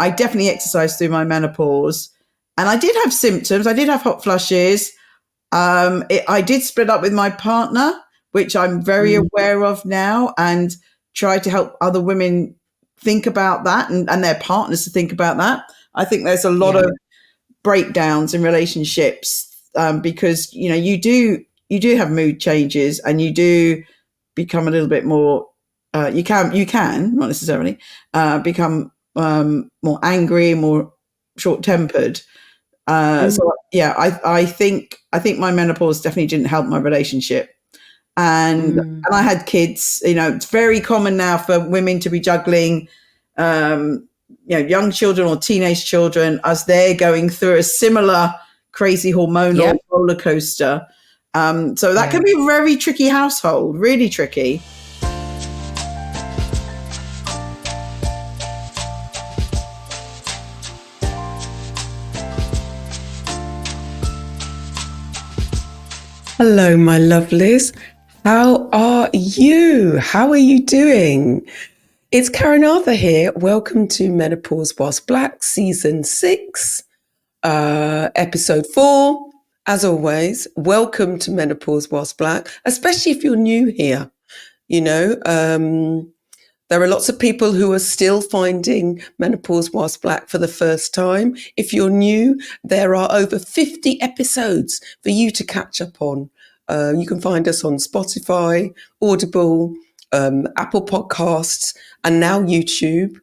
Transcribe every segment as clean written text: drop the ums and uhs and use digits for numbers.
I definitely exercised through my menopause, and I did have symptoms. I did have hot flushes. I did split up with my partner, which I'm very aware of now, and try to help other women think about that and their partners to think about that. I think there's a lot of breakdowns in relationships because you do have mood changes, and you do become a little bit more. You can not necessarily become more angry, more short-tempered. So yeah, I think my menopause definitely didn't help my relationship. And I had kids. It's very common now for women to be juggling young children or teenage children as they're going through a similar crazy hormonal roller coaster. So that can be a very tricky household, really tricky. Hello, my lovelies. How are you? How are you doing? It's Karen Arthur here. Welcome to Menopause Whilst Black, Season 6, Episode 4. As always, welcome to Menopause Whilst Black, especially if you're new here. There are lots of people who are still finding Menopause Whilst Black for the first time. If you're new, there are over 50 episodes for you to catch up on. You can find us on Spotify, Audible, Apple Podcasts, and now YouTube.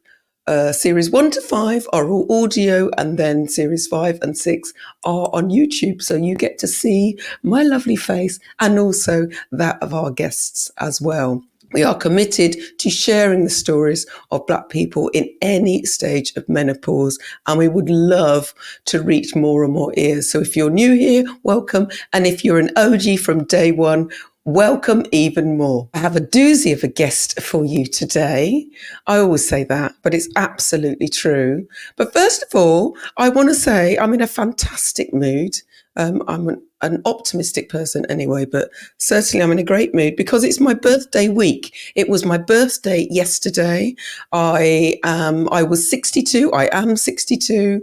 Series 1 to 5 are all audio, and then series 5 and 6 are on YouTube. So you get to see my lovely face and also that of our guests as well. We are committed to sharing the stories of Black people in any stage of menopause, and we would love to reach more and more ears. So if you're new here, welcome. And if you're an OG from day one, welcome even more. I have a doozy of a guest for you today. I always say that, but it's absolutely true. But first of all, I want to say I'm in a fantastic mood. I'm an optimistic person anyway, but certainly I'm in a great mood because it's my birthday week. It was my birthday yesterday. I was 62. I am 62.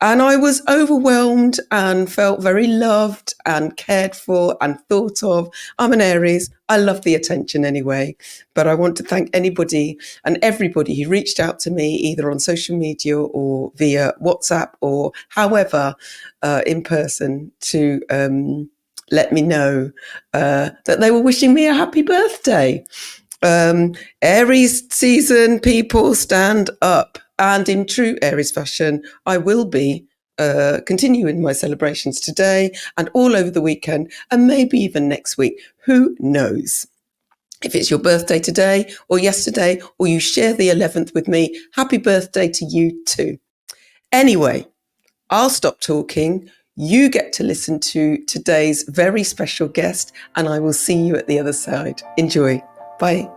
And I was overwhelmed and felt very loved and cared for and thought of. I'm an Aries. I love the attention anyway. But I want to thank anybody and everybody who reached out to me either on social media or via WhatsApp or however in person to let me know that they were wishing me a happy birthday. Aries season, people stand up. And in true Aries fashion, I will be continuing my celebrations today and all over the weekend and maybe even next week. Who knows? If it's your birthday today or yesterday, or you share the 11th with me, happy birthday to you too. Anyway, I'll stop talking. You get to listen to today's very special guest, and I will see you at the other side. Enjoy. Bye.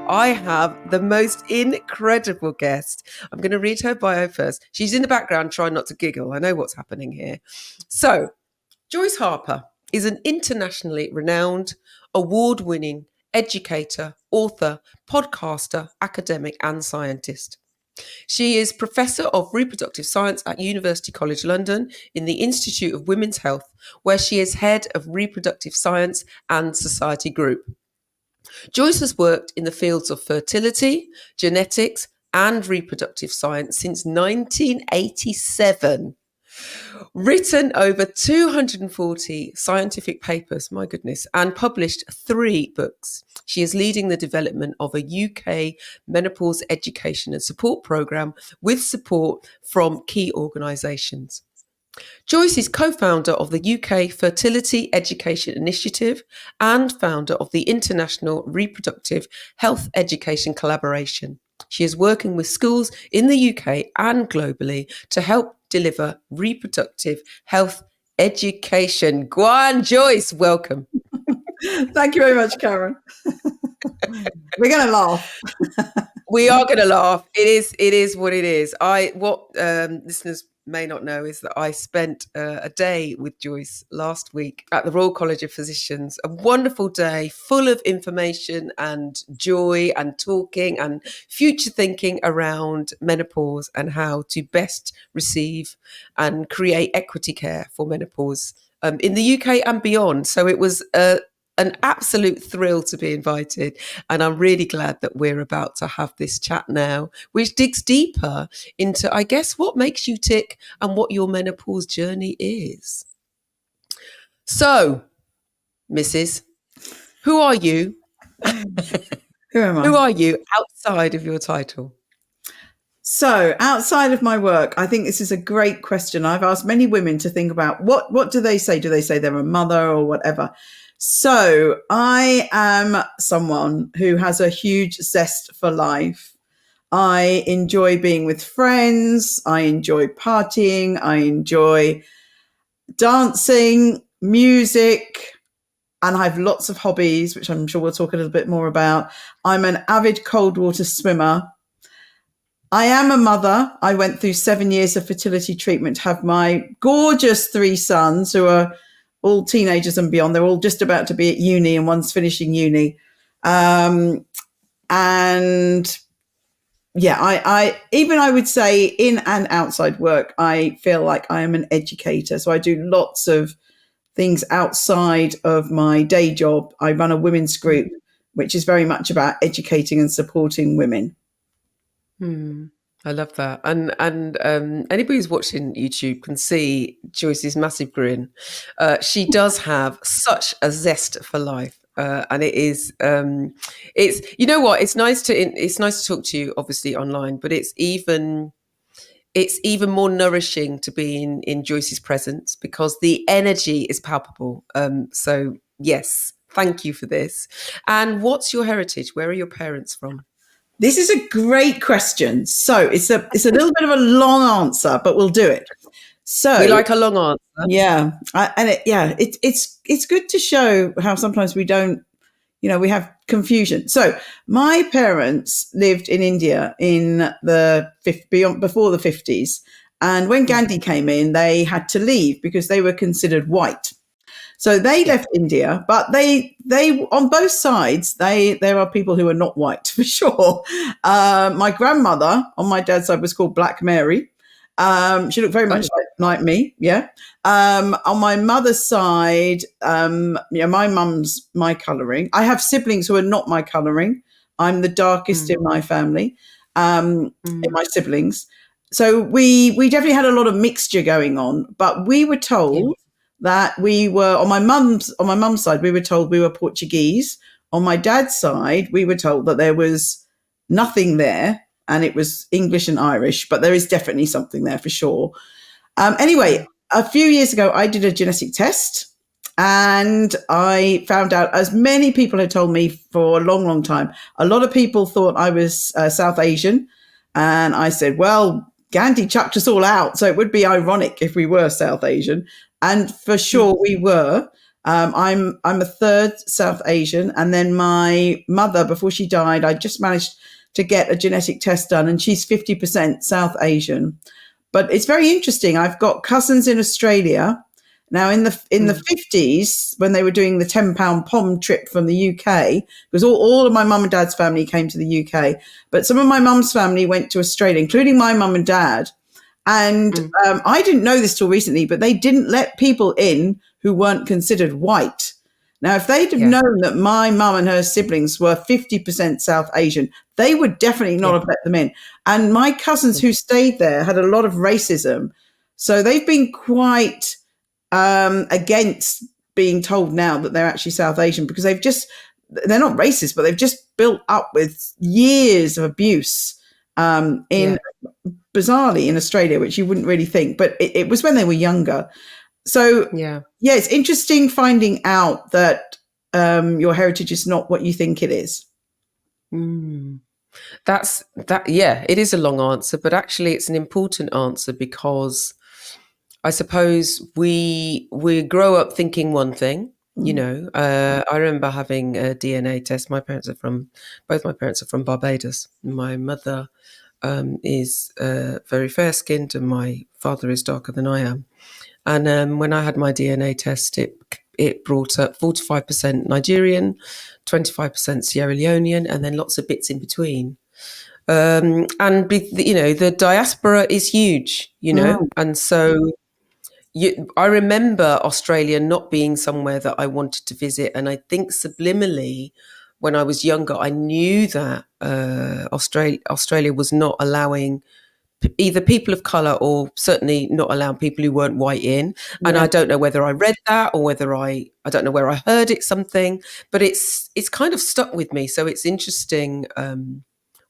I have the most incredible guest. I'm going to read her bio first. She's in the background trying not to giggle. I know what's happening here. So, Joyce Harper is an internationally renowned, award-winning educator, author, podcaster, academic, and scientist. She is Professor of Reproductive Science at University College London in the Institute of Women's Health, where she is Head of Reproductive Science and Society Group. Joyce has worked in the fields of fertility, genetics, and reproductive science since 1987. Written over 240 scientific papers, my goodness, and published 3 books. She is leading the development of a UK menopause education and support programme with support from key organisations. Joyce is co-founder of the UK Fertility Education Initiative and founder of the International Reproductive Health Education Collaboration. She is working with schools in the UK and globally to help deliver reproductive health education. Go on, Joyce, welcome. Thank you very much, Karen. We're going to laugh. We are going to laugh. It is what it is. Listeners may not know is that I spent a day with Joyce last week at the Royal College of Physicians, a wonderful day full of information and joy and talking and future thinking around menopause and how to best receive and create equity care for menopause in the UK and beyond. So it was an absolute thrill to be invited. And I'm really glad that we're about to have this chat now, which digs deeper into, I guess, what makes you tick and what your menopause journey is. So, Mrs., who are you? Who am I? Who are you outside of your title? So, outside of my work, I think this is a great question. I've asked many women to think about what do they say? Do they say they're a mother or whatever? So, I am someone who has a huge zest for life. I enjoy being with friends. I enjoy partying. I enjoy dancing, music, and I have lots of hobbies, which I'm sure we'll talk a little bit more about. I'm an avid cold water swimmer. I am a mother. I went through 7 years of fertility treatment to have my gorgeous 3 sons who are all teenagers and beyond. They're all just about to be at uni and one's finishing uni. And yeah, I would say in and outside work, I feel like I am an educator. So I do lots of things outside of my day job. I run a women's group, which is very much about educating and supporting women. I love that. And anybody who's watching YouTube can see Joyce's massive grin. She does have such a zest for life. And it is, it's, you know what, it's nice to talk to you obviously online, but it's even more nourishing to be in Joyce's presence because the energy is palpable. So yes, thank you for this. And what's your heritage? Where are your parents from? This is a great question. So it's a little bit of a long answer, but we'll do it. So We like a long answer. yeah, it's good to show how sometimes we don't, we have confusion. So my parents lived in India in before the 50s, and when Gandhi came in, they had to leave because they were considered white. So they left India, but they on both sides, there are people who are not white for sure. My grandmother on my dad's side was called Black Mary. She looked very much like me. Yeah. On my mother's side, my mum's my colouring. I have siblings who are not my colouring. I'm the darkest in my family, in my siblings. So we definitely had a lot of mixture going on, but we were told that we were on my mum's side, we were told we were Portuguese. On my dad's side, we were told that there was nothing there and it was English and Irish, but there is definitely something there for sure. Anyway, a few years ago, I did a genetic test and I found out, as many people had told me for a long, long time, a lot of people thought I was South Asian. And I said, well, Gandhi chucked us all out, so it would be ironic if we were South Asian. And for sure we were. I'm a third South Asian. And then my mother, before she died, I just managed to get a genetic test done, and she's 50% South Asian. But it's very interesting. I've got cousins in Australia. Now, in the 50s, when they were doing the £10 POM trip from the UK, because all of my mum and dad's family came to the UK, but some of my mum's family went to Australia, including my mum and dad. And I didn't know this till recently, but they didn't let people in who weren't considered white. Now, if they'd have known that my mum and her siblings were 50% South Asian, they would definitely not have let them in. And my cousins who stayed there had a lot of racism. So they've been quite against being told now that they're actually South Asian, because they're not racist, but they've just built up with years of abuse bizarrely in Australia, which you wouldn't really think, but it was when they were younger. So it's interesting finding out that your heritage is not what you think it is. That's that. Yeah, it is a long answer, but actually it's an important answer because I suppose we grow up thinking one thing. I remember having a DNA test. Both my parents are from Barbados. My mother is very fair-skinned, and my father is darker than I am. And when I had my DNA test, it brought up 45% Nigerian, 25% Sierra Leonean, and then lots of bits in between. The diaspora is huge, Mm. and so I remember Australia not being somewhere that I wanted to visit, and I think subliminally, when I was younger, I knew that Australia was not allowing either people of colour or certainly not allowing people who weren't white in. And Yeah. I don't know whether I read that or whether I don't know where I heard it something, but it's kind of stuck with me. So it's interesting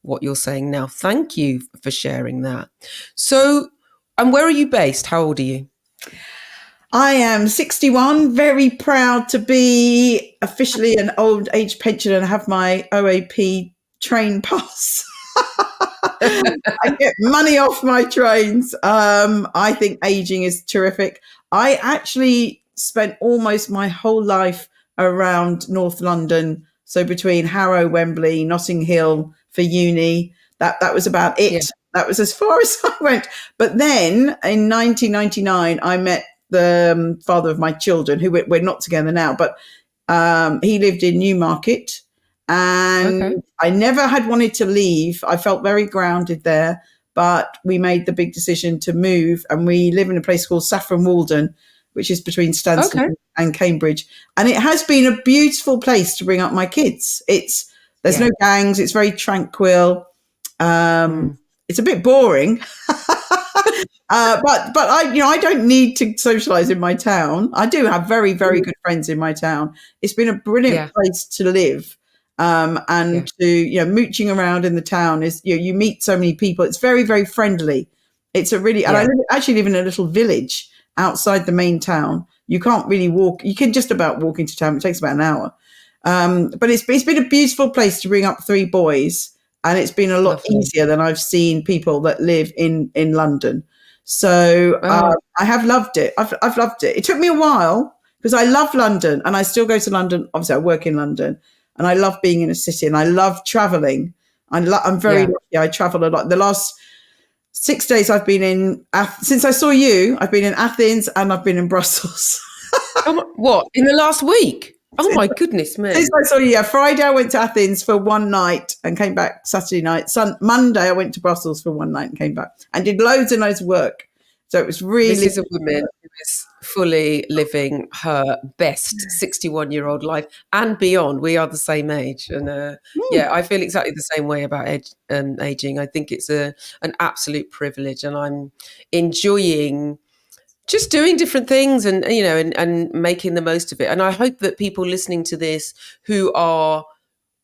what you're saying now. Thank you for sharing that. So, and where are you based? How old are you? I am 61, very proud to be officially an old age pensioner and have my OAP train pass. I get money off my trains. I think aging is terrific. I actually spent almost my whole life around North London. So between Harrow, Wembley, Notting Hill for uni. That was about it. Yeah. That was as far as I went. But then in 1999, I met the father of my children, who we're not together now, but he lived in Newmarket. And Okay. I never had wanted to leave. I felt very grounded there, but we made the big decision to move, and we live in a place called Saffron Walden, which is between Stansted Okay. and Cambridge. And it has been a beautiful place to bring up my kids. There's no gangs. It's very tranquil. It's a bit boring, but I don't need to socialize in my town. I do have very, very good friends in my town. It's been a brilliant place to live. And to, mooching around in the town is, you meet so many people. It's very, very friendly. It's and I actually live in a little village outside the main town. You can't really walk. You can just about walk into town. It takes about an hour. But it's been a beautiful place to bring up 3 boys. And it's been a lot easier than I've seen people that live in London. So I have loved it. I've loved it. It took me a while because I love London and I still go to London. Obviously, I work in London and I love being in a city and I love traveling. I'm very lucky. I travel a lot. The last 6 days I've been in, since I saw you, I've been in Athens and I've been in Brussels. What, in the last week? Oh my goodness me. Since I saw you, Friday I went to Athens for one night and came back Saturday night. Monday I went to Brussels for one night and came back and did loads and loads of work. So it was really... This is a woman who is fully living her best 61-year-old life and beyond. We are the same age. And I feel exactly the same way about aging. I think it's an absolute privilege and I'm enjoying just doing different things and making the most of it. And I hope that people listening to this who are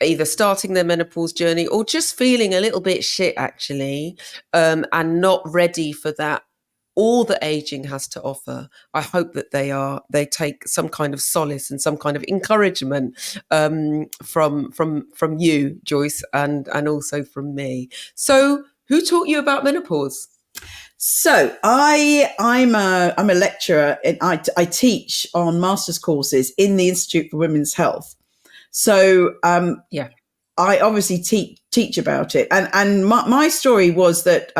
either starting their menopause journey or just feeling a little bit shit actually, and not ready for that, all that aging has to offer. I hope that they take some kind of solace and some kind of encouragement from you, Joyce, and also from me. So who taught you about menopause? So I'm a lecturer. I teach on master's courses in the Institute for Women's Health. So I obviously teach about it. And my story was that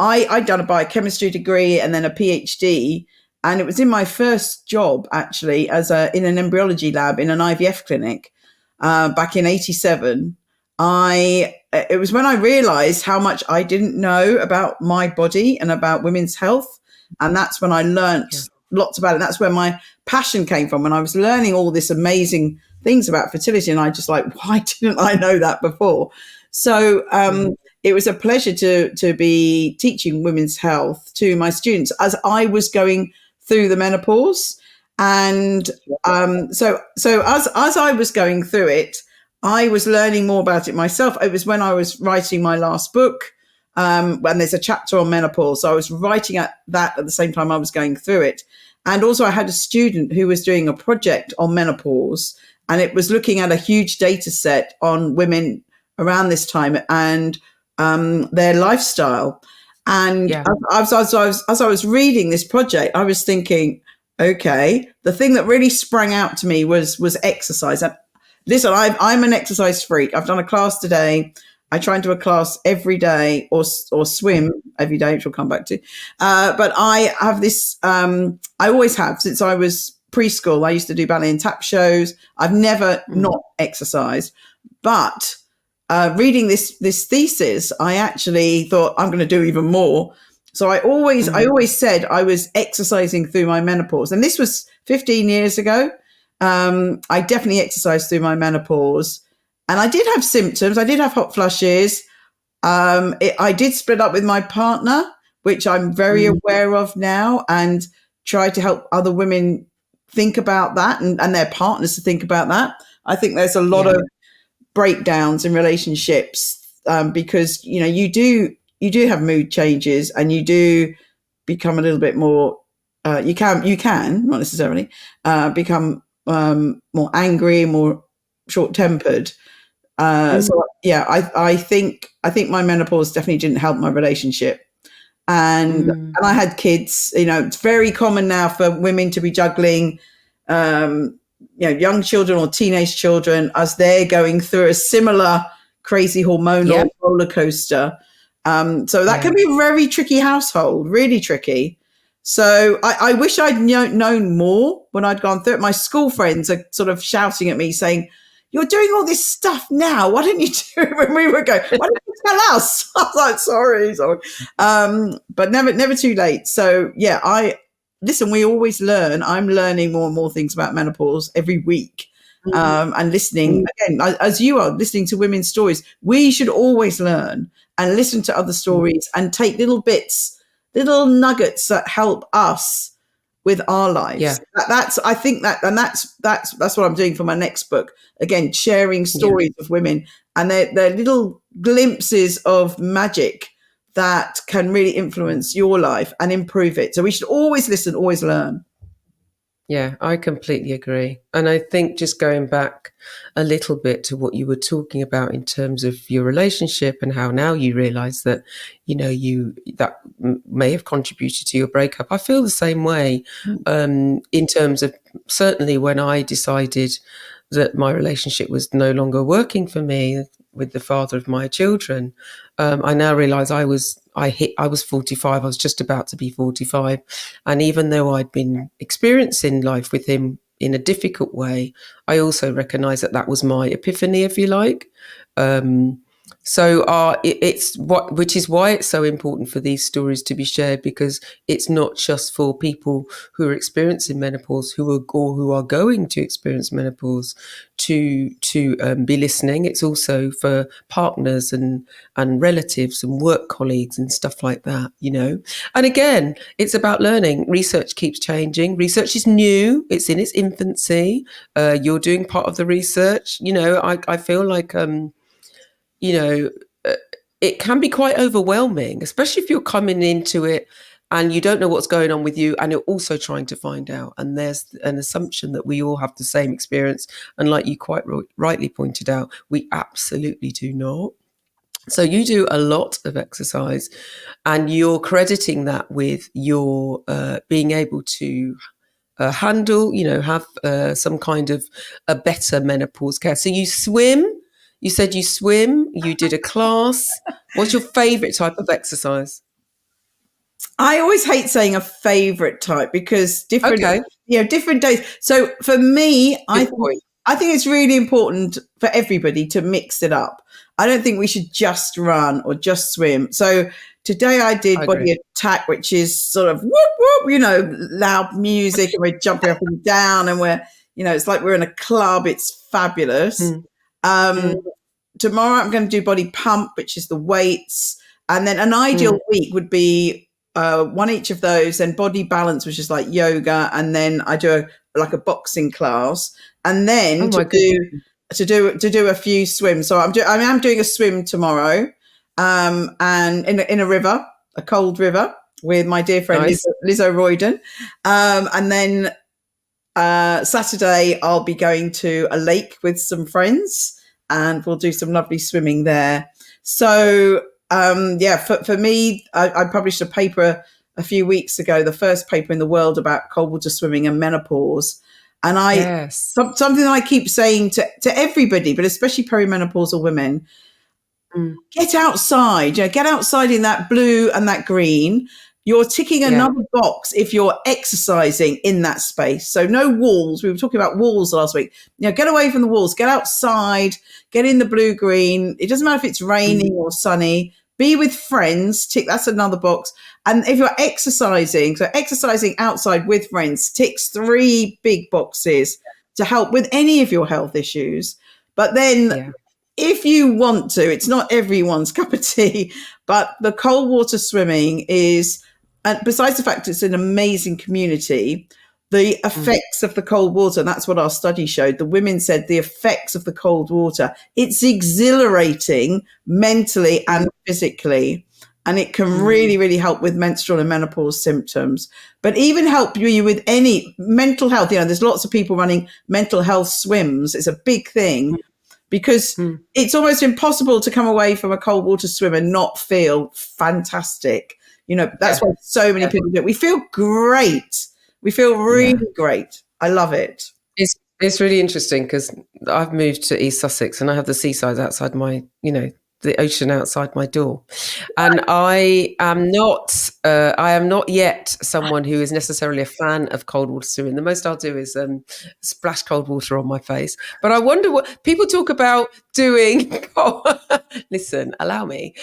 I'd done a biochemistry degree and then a PhD, and it was in my first job actually in an embryology lab in an IVF clinic back in '87. It was when I realized how much I didn't know about my body and about women's health. And that's when I learnt lots about it. And that's where my passion came from. When I was learning all this amazing things about fertility. And I just why didn't I know that before? So it was a pleasure to be teaching women's health to my students as I was going through the menopause. And so as I was going through it, I was learning more about it myself. It was when I was writing my last book, when there's a chapter on menopause. So I was writing that at the same time I was going through it. And also I had a student who was doing a project on menopause, and it was looking at a huge data set on women around this time and their lifestyle. And as I was reading this project, I was thinking, okay, the thing that really sprang out to me was exercise. And listen, I'm an exercise freak. I've done a class today. I try and do a class every day or swim every day, which we'll come back to. But I have this, I always have since I was preschool. I used to do ballet and tap shows. I've never not exercised, but reading this thesis, I actually thought I'm going to do even more. So I always said I was exercising through my menopause, and this was 15 years ago. I definitely exercised through my menopause, and I did have symptoms. I did have hot flushes. I did split up with my partner, which I'm very aware of now, and try to help other women think about that and their partners to think about that. I think there's a lot of breakdowns in relationships because you do have mood changes, and you do become a little bit more. You can not necessarily become more angry, more short-tempered. So yeah, I think my menopause definitely didn't help my relationship. And I had kids. It's very common now for women to be juggling young children or teenage children as they're going through a similar crazy hormonal roller coaster. So that can be a very tricky household, really tricky. So I wish I'd known more when I'd gone through it. My school friends are sort of shouting at me saying, "You're doing all this stuff now. Why didn't you do it when we were going? Why didn't you tell us?" I was like, sorry. But never too late. So yeah, listen, we always learn. I'm learning more and more things about menopause every week. And listening again, as you are listening to women's stories, we should always learn and listen to other stories and take little bits, little nuggets that help us with our lives. That's what I'm doing for my next book. Again, sharing stories of women, and they're little glimpses of magic that can really influence your life and improve it. So we should always listen, always learn. Yeah, I completely agree. And I think just going back a little bit to what you were talking about in terms of your relationship and how now you realize that, that may have contributed to your breakup. I feel the same way in terms of certainly when I decided that my relationship was no longer working for me with the father of my children. I now realize I was 45. I was just about to be 45. And even though I'd been experiencing life with him in a difficult way, I also recognize that was my epiphany, if you like. Which is why it's so important for these stories to be shared, because it's not just for people who are experiencing menopause, who are going to experience menopause to be listening. It's also for partners and relatives and work colleagues and stuff like that, And again, it's about learning. Research keeps changing. Research is new. It's in its infancy. You're doing part of the research. I feel like it can be quite overwhelming, especially if you're coming into it and you don't know what's going on with you and you're also trying to find out. And there's an assumption that we all have the same experience. And like you quite rightly pointed out, we absolutely do not. So you do a lot of exercise and you're crediting that with your being able to handle, have some kind of a better menopause care. So you swim. You said you swim, you did a class. What's your favorite type of exercise? I always hate saying a favorite type because different days. So for me, I think it's really important for everybody to mix it up. I don't think we should just run or just swim. So today I did body attack, which is sort of whoop, whoop, loud music, and we're jumping up and down, and we're, it's like we're in a club. It's fabulous. Tomorrow I'm going to do body pump, which is the weights. And then an ideal week would be one each of those, and body balance, which is like yoga. And then I do a boxing class, and then to do a few swims. So I'm doing a swim tomorrow, and in a river, a cold river, with my dear friend Liz O'Royden. And then Saturday I'll be going to a lake with some friends, and we'll do some lovely swimming there. So for me, I published a paper a few weeks ago, the first paper in the world about cold water swimming and menopause. And something I keep saying to everybody, but especially perimenopausal women, get outside, get outside in that blue and that green. You're ticking another box if you're exercising in that space. So no walls. We were talking about walls last week. Get away from the walls, get outside, get in the blue green. It doesn't matter if it's raining or sunny. Be with friends, tick, that's another box. And if you're exercising, so exercising outside with friends ticks 3 big boxes to help with any of your health issues. But then if you want to, it's not everyone's cup of tea, but the cold water swimming is, and besides the fact it's an amazing community, the effects of the cold water, and that's what our study showed. The women said the effects of the cold water, it's exhilarating mentally and physically. And it can really, really help with menstrual and menopause symptoms, but even help you with any mental health. There's lots of people running mental health swims. It's a big thing because it's almost impossible to come away from a cold water swim and not feel fantastic. That's why so many people do it. We feel great. We feel really great. I love it. It's really interesting because I've moved to East Sussex and I have the seaside outside my, the ocean outside my door. And I am not yet someone who is necessarily a fan of cold water swimming. The most I'll do is splash cold water on my face. But I wonder what people talk about doing. Listen, allow me.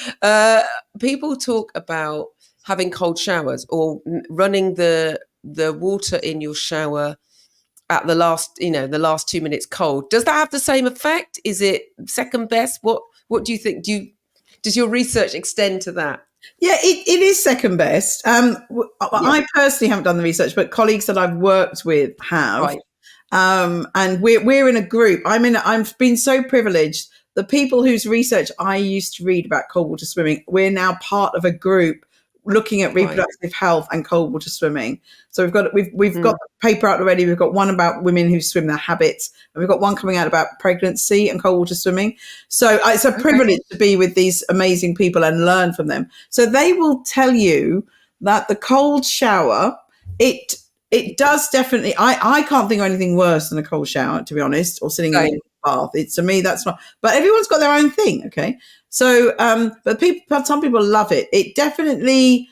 People talk about having cold showers or running the water in your shower at the last 2 minutes cold. Does that have the same effect? Is it second best? What do you think? Does your research extend to that? Yeah, it is second best. I personally haven't done the research, but colleagues that I've worked with have. Right. And we're in a group. I've been so privileged. The people whose research I used to read about cold water swimming, we're now part of a group looking at reproductive health and cold water swimming. So we've got the paper out already. We've got one about women who swim, their habits, and we've got one coming out about pregnancy and cold water swimming. So it's a privilege to be with these amazing people and learn from them. So they will tell you that the cold shower, it does definitely. I can't think of anything worse than a cold shower, to be honest, or sitting in a bath. To me, that's not. But everyone's got their own thing. Okay. So, but some people love it. It definitely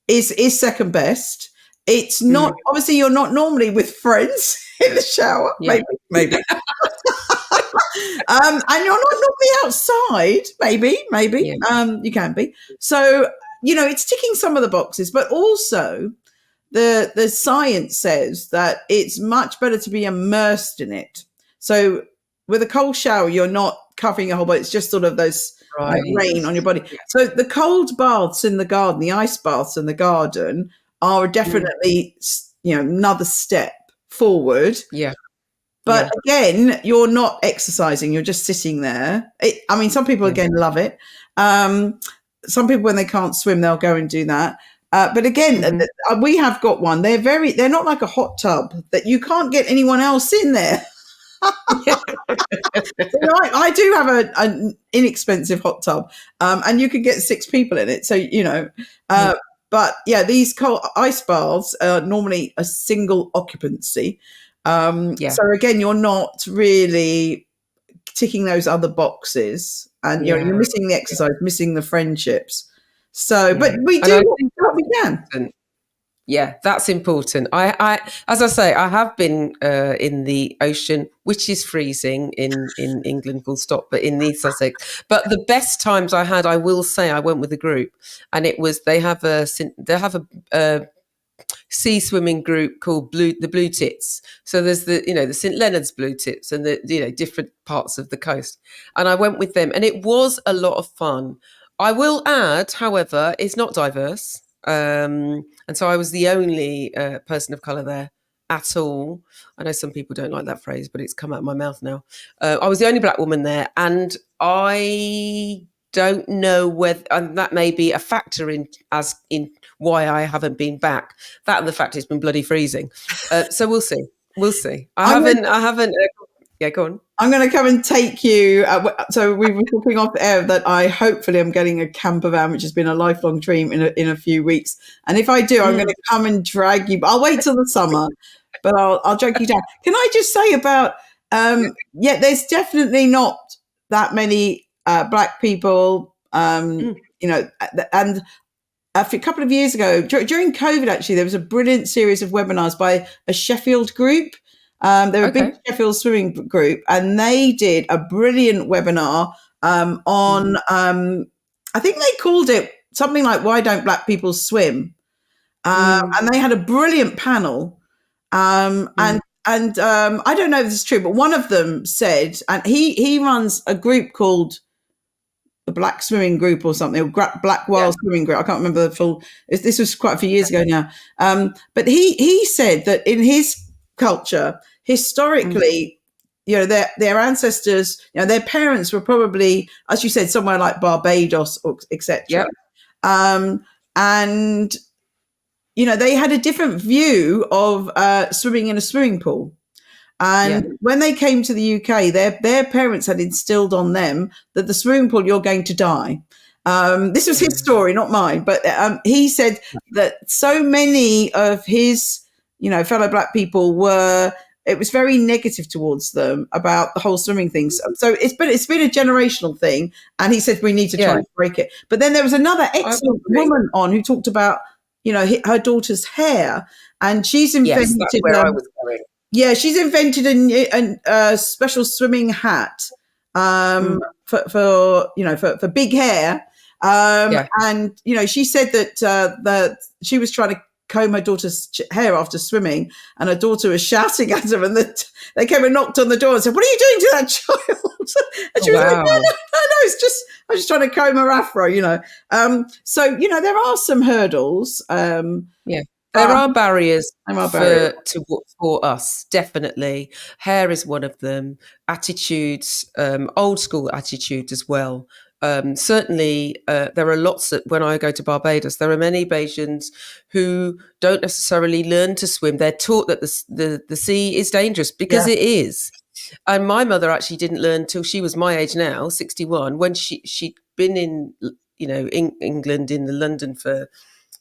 is second best. It's not, obviously you're not normally with friends in the shower, maybe. And you're not normally outside, maybe, you can be. So, it's ticking some of the boxes, but also the science says that it's much better to be immersed in it. So with a cold shower, you're not covering your whole body. It's just sort of those rain on your body. Yeah. So the cold baths in the garden, the ice baths in the garden are definitely, another step forward. Yeah. But again, you're not exercising. You're just sitting there. Some people, again, love it. Some people, when they can't swim, they'll go and do that. But again, we have got one. They're not like a hot tub that you can't get anyone else in there. So I do have an inexpensive hot tub, and you can get 6 people in it. So, but these cold ice baths are normally a single occupancy. So again, you're not really ticking those other boxes, and you're missing the exercise, missing the friendships. So, but we do what we can. Yeah, that's important. I as I say, I have been in the ocean, which is freezing in England, full stop, but in East Sussex. But the best times I had, I will say, I went with a group, and it was they have a sea swimming group called the Blue Tits. So there's the St Leonard's Blue Tits and the different parts of the coast, and I went with them, and it was a lot of fun. I will add, however, it's not diverse. And so I was the only person of colour there at all. I know some people don't like that phrase, but it's come out of my mouth now. I was the only black woman there, and I don't know whether, and that may be a factor in why I haven't been back. That and the fact it's been bloody freezing. So we'll see. We'll see. I haven't. Yeah, go on. I'm going to come and take you. So we were talking off air that I hopefully am getting a camper van, which has been a lifelong dream, in a few weeks. And if I do, I'm going to come and drag you. I'll wait till the summer, but I'll drag you down. Can I just say about there's definitely not that many black people, Mm. and a couple of years ago, during COVID, actually, there was a brilliant series of webinars by a Sheffield group. They were a big Okay. Sheffield swimming group, and they did a brilliant webinar on, I think they called it something like "Why Don't Black People Swim?" And they had a brilliant panel. And I don't know if this is true, but one of them said, and he runs a group called the Black Swimming Group or something, or Black Yeah. Wild Swimming Group. I can't remember the full. This was quite a few years ago now. But he said that in his culture, historically, their ancestors, their parents were probably, as you said, somewhere like Barbados, or etc. Yep. And they had a different view of swimming in a swimming pool. And when they came to the UK, their parents had instilled on them that the swimming pool, you're going to die. This was his story, not mine. But he said that so many of his, fellow black people it was very negative towards them about the whole swimming thing. So it's been a generational thing. And he said, we need to try and break it. But then there was another excellent woman on who talked about, her daughter's hair. And she's invented. Yes, that's where I was going. Yeah, she's invented a special swimming hat for big hair. And she said that she was trying to comb her daughter's hair after swimming, and her daughter was shouting at her, and they came and knocked on the door and said, "What are you doing to that child?" And she was like, "No, it's I'm just trying to comb her afro." So there are some hurdles. There are barriers for us, definitely. Hair is one of them. Attitudes, old school attitudes as well. Certainly, there are lots when I go to Barbados, there are many Bajans who don't necessarily learn to swim. They're taught that the sea is dangerous because it is. And my mother actually didn't learn till she was my age now, 61, when she'd been in, England, in London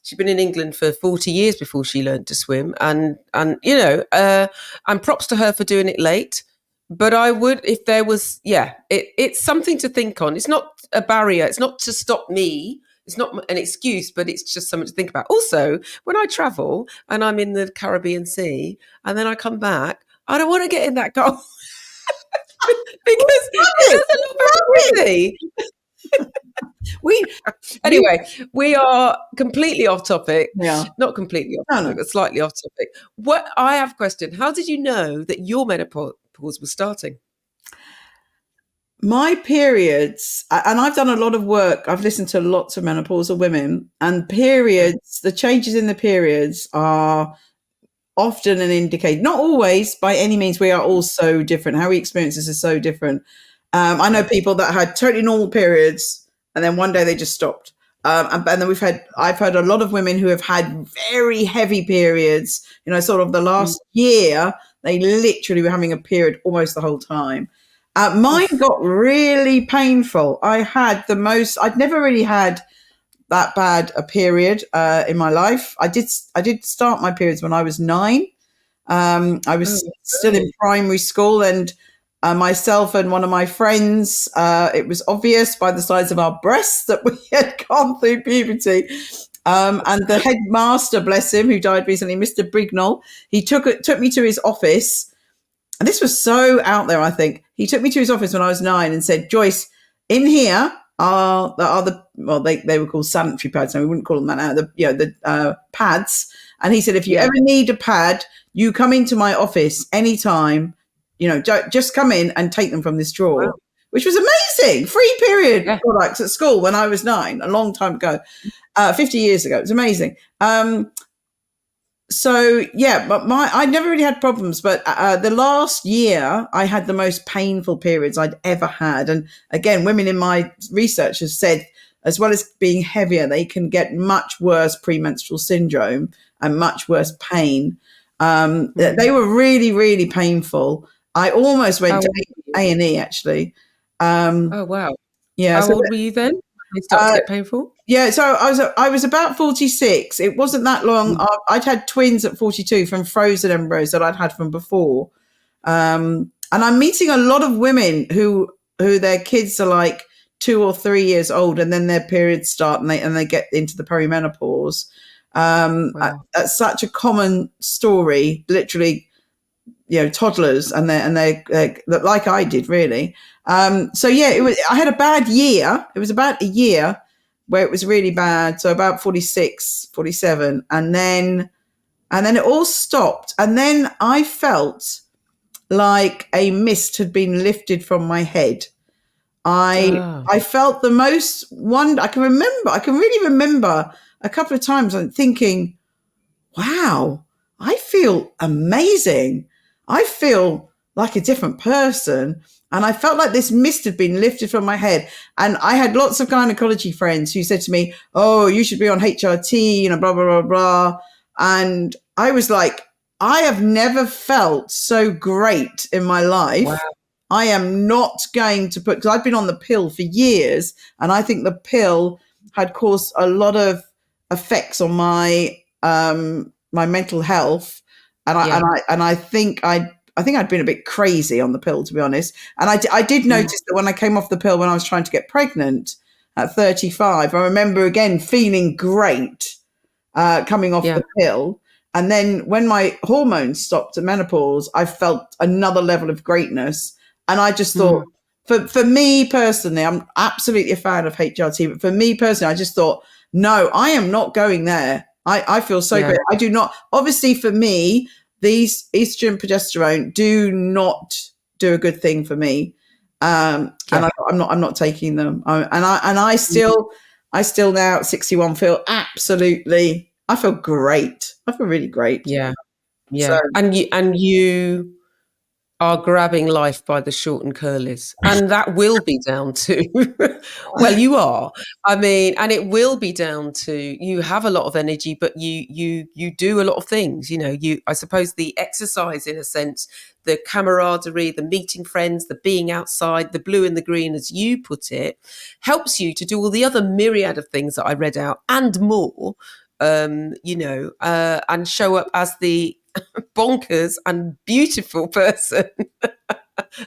she'd been in England for 40 years before she learned to swim. And props to her for doing it late. But I would, if there was, it's something to think on. It's not a barrier. It's not to stop me. It's not an excuse, but it's just something to think about. Also, when I travel and I'm in the Caribbean Sea and then I come back, I don't want to get in that goal because it doesn't look very pretty. Anyway, we are completely off topic. Yeah. Not completely off topic, but slightly off topic. I have a question. How did you know that your menopause was starting? My periods, and I've done a lot of work, I've listened to lots of menopausal women, and periods, the changes in the periods are often an indicator, not always, by any means. We are all so different. How we experience this is so different. I know people that had totally normal periods and then one day they just stopped. And then I've heard a lot of women who have had very heavy periods, sort of the last year, they literally were having a period almost the whole time. Mine got really painful. I'd never really had that bad a period in my life. I did start my periods when I was 9. I was still in primary school, and myself and one of my friends, it was obvious by the size of our breasts that we had gone through puberty. And the headmaster, bless him, who died recently, Mr. Brignall, he took me to his office. And this was so out there, I think. He took me to his office when I was 9 and said, "Joyce, in here they were called sanitary pads, so we wouldn't call them that now, the pads." And he said, "If you ever need a pad, you come into my office anytime, just come in and take them from this drawer." Wow. Which was amazing. Free period products at school when I was 9, a long time ago, 50 years ago. It was amazing. But I never really had problems, but the last year I had the most painful periods I'd ever had. And again, women in my research have said, as well as being heavier, they can get much worse premenstrual syndrome and much worse pain. They were really, really painful. I almost went to A&E, actually. Oh, wow. Yeah. How old were you then? They started to get painful? Yeah, so I was about 46. It wasn't that long. I'd had twins at 42 from frozen embryos that I'd had from before. And I'm meeting a lot of women who their kids are like 2 or 3 years old, and then their periods start, and they get into the perimenopause. Wow. That's such a common story, literally, toddlers, and they're like I did, really. So yeah, I had a bad year. It was about a year where it was really bad. So about 46, 47, and then it all stopped. And then I felt like a mist had been lifted from my head. I felt the most wonder. I can really remember a couple of times I'm thinking, wow, I feel amazing. I feel like a different person. And I felt like this mist had been lifted from my head. And I had lots of gynecology friends who said to me, oh, you should be on HRT, blah, blah, blah, blah. And I was like, I have never felt so great in my life. Wow. I am not going to because I've been on the pill for years, and I think the pill had caused a lot of effects on my my mental health, and I think I'd been a bit crazy on the pill, to be honest. And I did notice that when I came off the pill, when I was trying to get pregnant at 35, I remember again feeling great coming off the pill. And then when my hormones stopped at menopause, I felt another level of greatness. And I just thought, for me personally, I'm absolutely a fan of HRT, but for me personally, I just thought, no, I am not going there. I feel so great. I do not. Obviously, for me, these estrogen, progesterone do not do a good thing for me, and I'm not taking them. I still now at 61 feel absolutely. I feel great. I feel really great. Yeah. So, and you are grabbing life by the short and curlies, and that will be down to well, you are, I mean, and it will be down to you have a lot of energy, but you do a lot of things, I suppose the exercise, in a sense, the camaraderie, the meeting friends, the being outside, the blue and the green, as you put it, helps you to do all the other myriad of things that I read out and more, and show up as the bonkers and beautiful person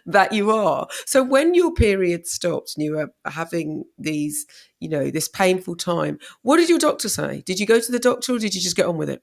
that you are. So when your period stopped and you were having these, this painful time, what did your doctor say? Did you go to the doctor, or did you just get on with it?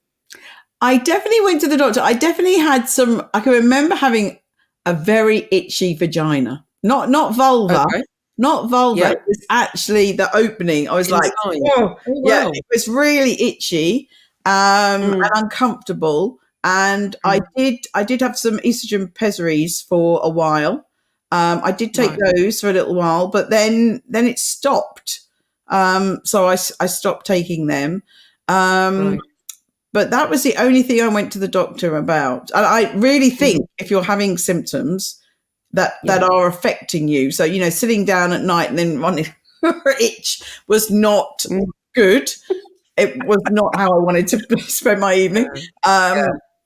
I definitely went to the doctor. I definitely had I can remember having a very itchy vagina. Not vulva. Okay. Not vulva. Yeah. It was actually the opening. I was Inside. like, oh, wow. It was really itchy and uncomfortable. And I did have some estrogen pessaries for a while. I did take those for a little while, but then it stopped. So I stopped taking them. But that was the only thing I went to the doctor about. And I really think if you're having symptoms that are affecting you, so, sitting down at night and then wanting itch was not good. It was not how I wanted to spend my evening.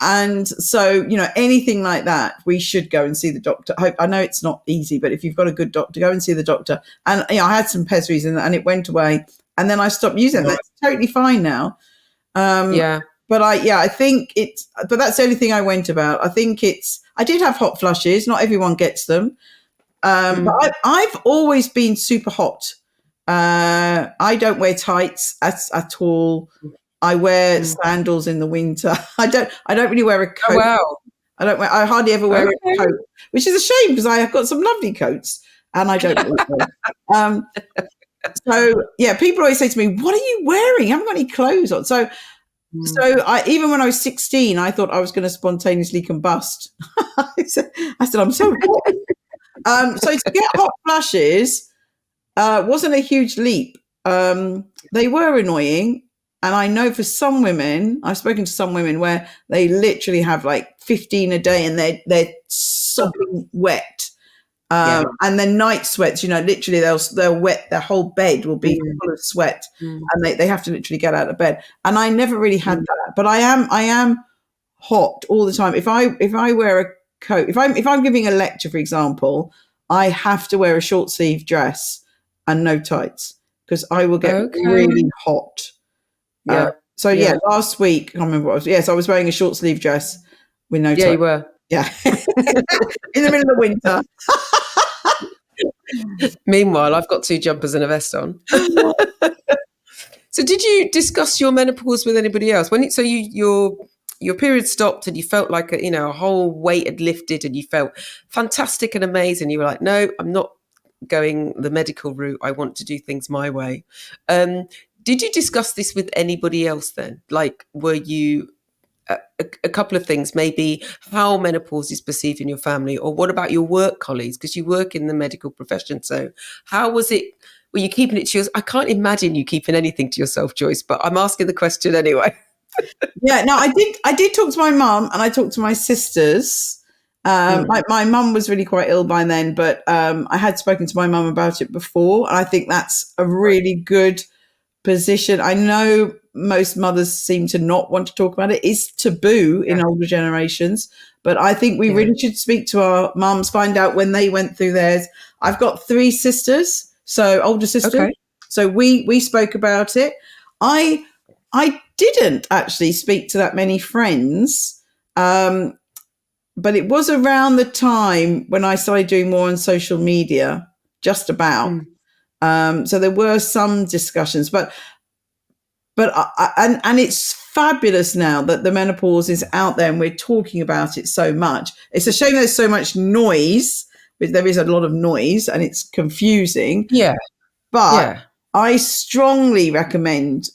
And so, anything like that, we should go and see the doctor. I know it's not easy, but if you've got a good doctor, go and see the doctor. And I had some pessaries and it went away. And then I stopped using it. That's totally fine now. But I think but that's the only thing I went about. I think I did have hot flushes. Not everyone gets them. But I've always been super hot. I don't wear tights at all. I wear sandals in the winter. I don't really wear a coat. Oh, wow. I hardly ever wear a coat, which is a shame because I have got some lovely coats and I don't wear them. So yeah, people always say to me, what are you wearing? You haven't got any clothes on. So even when I was 16, I thought I was going to spontaneously combust. I said, I'm so hot. So to get hot flushes wasn't a huge leap. They were annoying. And I know for some women, I've spoken to some women where they literally have like 15 a day and they're sopping wet. And then night sweats, literally they'll wet, their whole bed will be full of sweat and they have to literally get out of bed. And I never really had that, but I am hot all the time. If I wear a coat, if I'm giving a lecture, for example, I have to wear a short sleeve dress and no tights because I will get really hot. Last week, I can't remember what I was. Yes, I was wearing a short sleeve dress with no tights. Yeah, you were. Yeah. In the middle of winter. Meanwhile, I've got 2 jumpers and a vest on. So did you discuss your menopause with anybody else? Your period stopped and you felt like a whole weight had lifted and you felt fantastic and amazing. You were like, no, I'm not going the medical route. I want to do things my way. Did you discuss this with anybody else then? Like, were you a couple of things, maybe how menopause is perceived in your family, or what about your work colleagues? Because you work in the medical profession. So how was it? Were you keeping it to yourself? I can't imagine you keeping anything to yourself, Joyce, but I'm asking the question anyway. Yeah, no, I did talk to my mum and I talked to my sisters. My mum was really quite ill by then, but I had spoken to my mum about it before. And I think that's a really good position. I know most mothers seem to not want to talk about it. It's taboo in older generations, but I think we really should speak to our mums, find out when they went through theirs. I've got 3 sisters, so older sisters. Okay. So we spoke about it. I didn't actually speak to that many friends, but it was around the time when I started doing more on social media, just about. So there were some discussions, but it's fabulous now that the menopause is out there and we're talking about it so much. It's a shame there's so much noise, but there is a lot of noise and it's confusing. Yeah. But I strongly recommend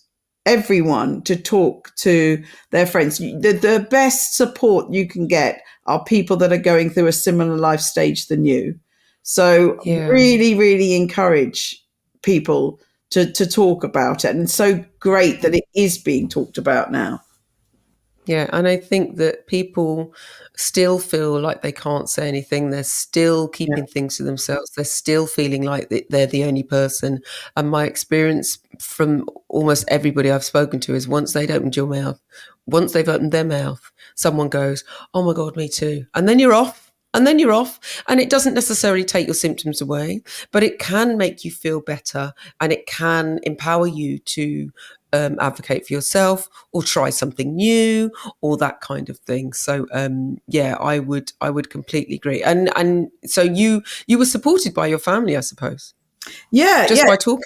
everyone to talk to their friends. The best support you can get are people that are going through a similar life stage than you. So really, really encourage people to talk about it. And it's so great that it is being talked about now. Yeah, and I think that people still feel like they can't say anything. They're still keeping things to themselves. They're still feeling like they're the only person. And my experience from almost everybody I've spoken to is once they've opened their mouth, someone goes, oh my God, me too. And then you're off. And then you're off. And it doesn't necessarily take your symptoms away, but it can make you feel better and it can empower you to advocate for yourself or try something new or that kind of thing. So I would completely agree. And so you were supported by your family, I suppose. Just by talking.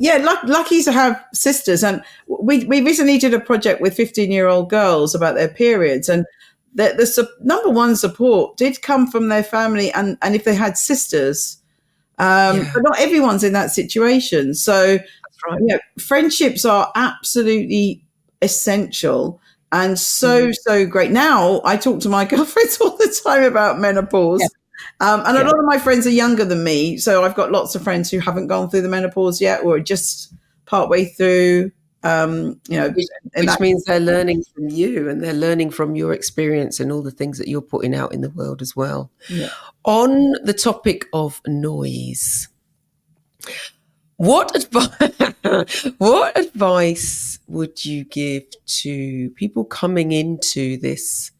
Yeah, lucky to have sisters. And we recently did a project with 15-year-old girls about their periods, and the number one support did come from their family and if they had sisters. But not everyone's in that situation. So right. Friendships are absolutely essential and so great. Now I talk to my girlfriends all the time about menopause. A lot of my friends are younger than me. So I've got lots of friends who haven't gone through the menopause yet or are just partway through. Which means they're learning from you and they're learning from your experience and all the things that you're putting out in the world as well. Yeah. On the topic of noise, what advice would you give to people coming into this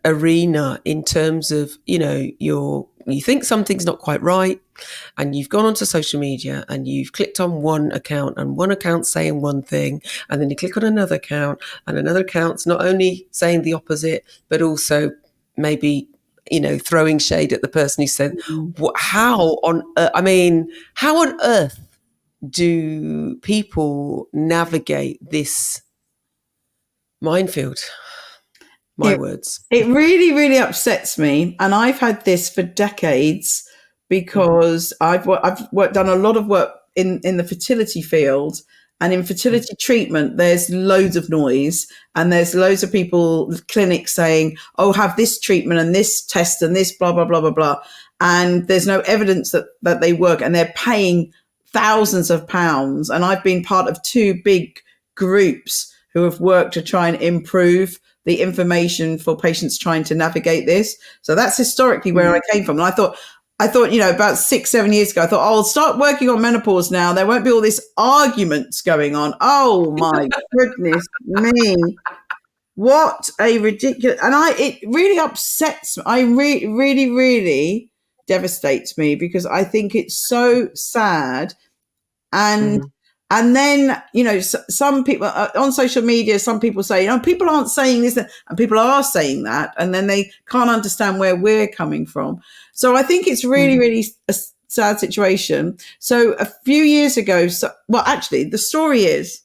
arena in terms of, you think something's not quite right and you've gone onto social media and you've clicked on one account and one account's saying one thing and then you click on another account and another account's not only saying the opposite but also maybe throwing shade at the person who said how on earth do people navigate this minefield? Words. It really, really upsets me. And I've had this for decades because I've done a lot of work in the fertility field. And in fertility treatment, there's loads of noise and there's loads of people, clinics saying, oh, have this treatment and this test and this blah, blah, blah, blah, blah. And there's no evidence that they work and they're paying thousands of pounds. And I've been part of 2 big groups who have worked to try and improve the information for patients trying to navigate this. So that's historically where I came from. And I thought, about 6-7 years ago, I thought, I'll start working on menopause now. There won't be all this arguments going on. Oh my goodness me. What a ridiculous, and it really upsets me. Really, really devastates me because I think it's so sad. And then, some people on social media, some people say, people aren't saying this and people are saying that. And then they can't understand where we're coming from. So I think it's really, really sad situation. So a few years ago, actually, the story is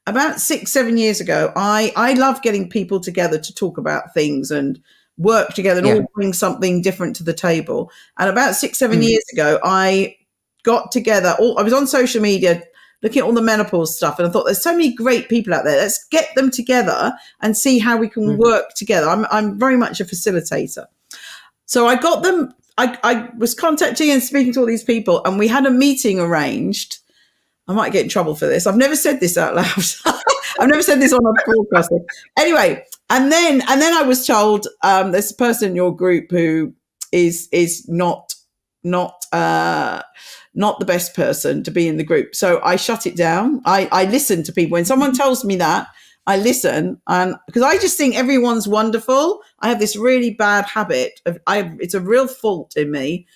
about 6-7 years ago, I love getting people together to talk about things and work together and all bring something different to the table. And about 6-7 years ago, I got together. I was on social media looking at all the menopause stuff, and I thought, there's so many great people out there. Let's get them together and see how we can work together. I'm very much a facilitator. So I got them. I was contacting and speaking to all these people, and we had a meeting arranged. I might get in trouble for this. I've never said this out loud. I've never said this on a broadcast. Anyway, and then I was told there's a person in your group who is not the best person to be in the group. So I shut it down. I listen to people. When someone tells me that, I listen, and because I just think everyone's wonderful. I have this really bad habit of it's a real fault in me.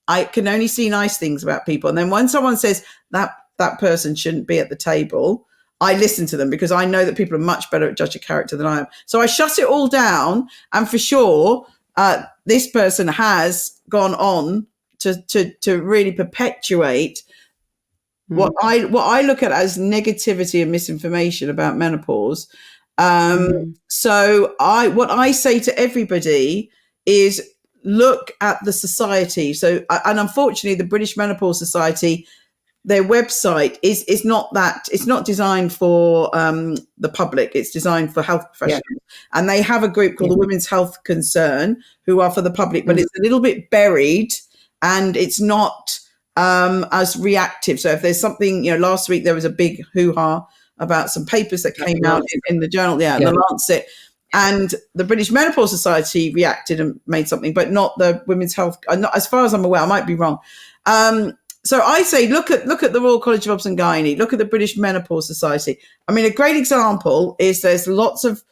I can only see nice things about people, and then when someone says that person shouldn't be at the table, I listen to them because I know that people are much better at judging character than I am. So I shut it all down, and for sure, this person has gone on to really perpetuate what I look at as negativity and misinformation about menopause. So what I say to everybody is look at the society. So, and unfortunately, the British Menopause Society, their website is not that, it's not designed for the public. It's designed for health professionals. And they have a group called the Women's Health Concern, who are for the public, but it's a little bit buried and it's not as reactive. So if there's something, last week there was a big hoo-ha about some papers that came out in the journal, the Lancet, and the British Menopause Society reacted and made something, but not the Women's Health. Not, as far as I'm aware, I might be wrong. So I say, look at the Royal College of Obs and Gynae, look at the British Menopause Society. I mean, a great example is there's lots of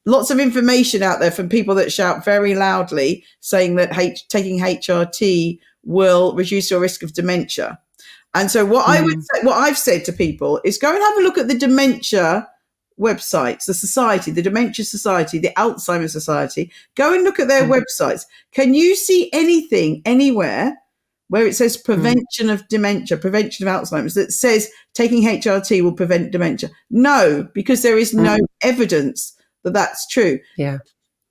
information out there from people that shout very loudly saying that taking HRT will reduce your risk of dementia. And so what I've said to people is go and have a look at the dementia websites, the society, the Dementia Society, the Alzheimer's Society. Go and look at their websites. Can you see anything anywhere where it says prevention of dementia, prevention of Alzheimer's, that says taking HRT will prevent dementia? No, because there is no evidence that that's true. Yeah.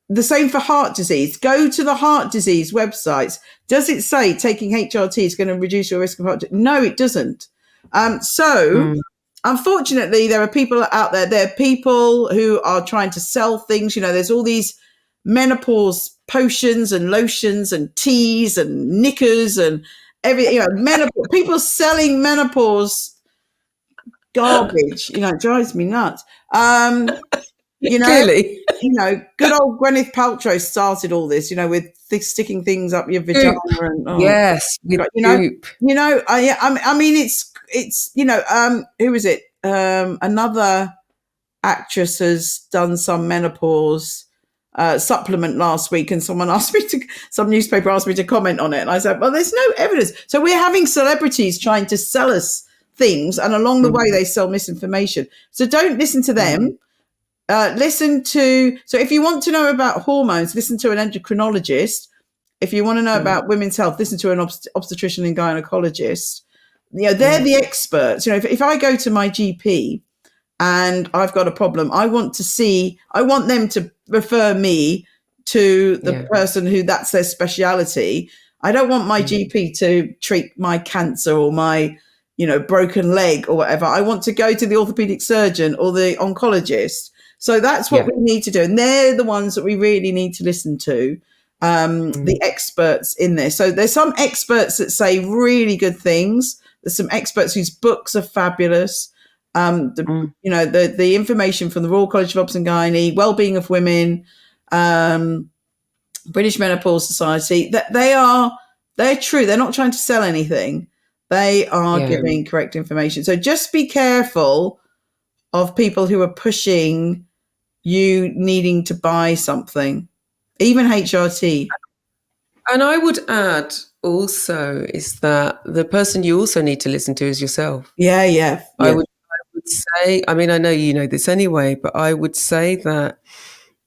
The same for heart disease. Go to the heart disease websites. Does it say taking HRT is going to reduce your risk of heart disease? No, it doesn't. Unfortunately, there are people out there. There are people who are trying to sell things. There's all these menopause potions and lotions and teas and knickers and everything. Menopause, people selling menopause garbage. It drives me nuts. Clearly. Good old Gwyneth Paltrow started all this, with sticking things up your vagina. And, yes, with goop. I mean, it's who is it? Another actress has done some menopause supplement last week, and some newspaper asked me to comment on it, and I said, well, there's no evidence. So we're having celebrities trying to sell us things, and along the way they sell misinformation. So don't listen to them. So if you want to know about hormones, listen to an endocrinologist. If you want to know about women's health, listen to an obstetrician and gynecologist. They're the experts. If I go to my GP and I've got a problem, I want them to refer me to the person who that's their speciality. I don't want my GP to treat my cancer or my, broken leg or whatever. I want to go to the orthopedic surgeon or the oncologist. So that's what we need to do. And they're the ones that we really need to listen to, the experts in this. So there's some experts that say really good things. There's some experts whose books are fabulous. The information from the Royal College of Obs and Gynae, Wellbeing of Women, British Menopause Society, they're true. They're not trying to sell anything. They are giving correct information. So just be careful of people who are pushing you needing to buy something, even HRT. And I would add also is that the person you also need to listen to is yourself. Yeah. I would say, I mean, I know you know this anyway, but I would say that,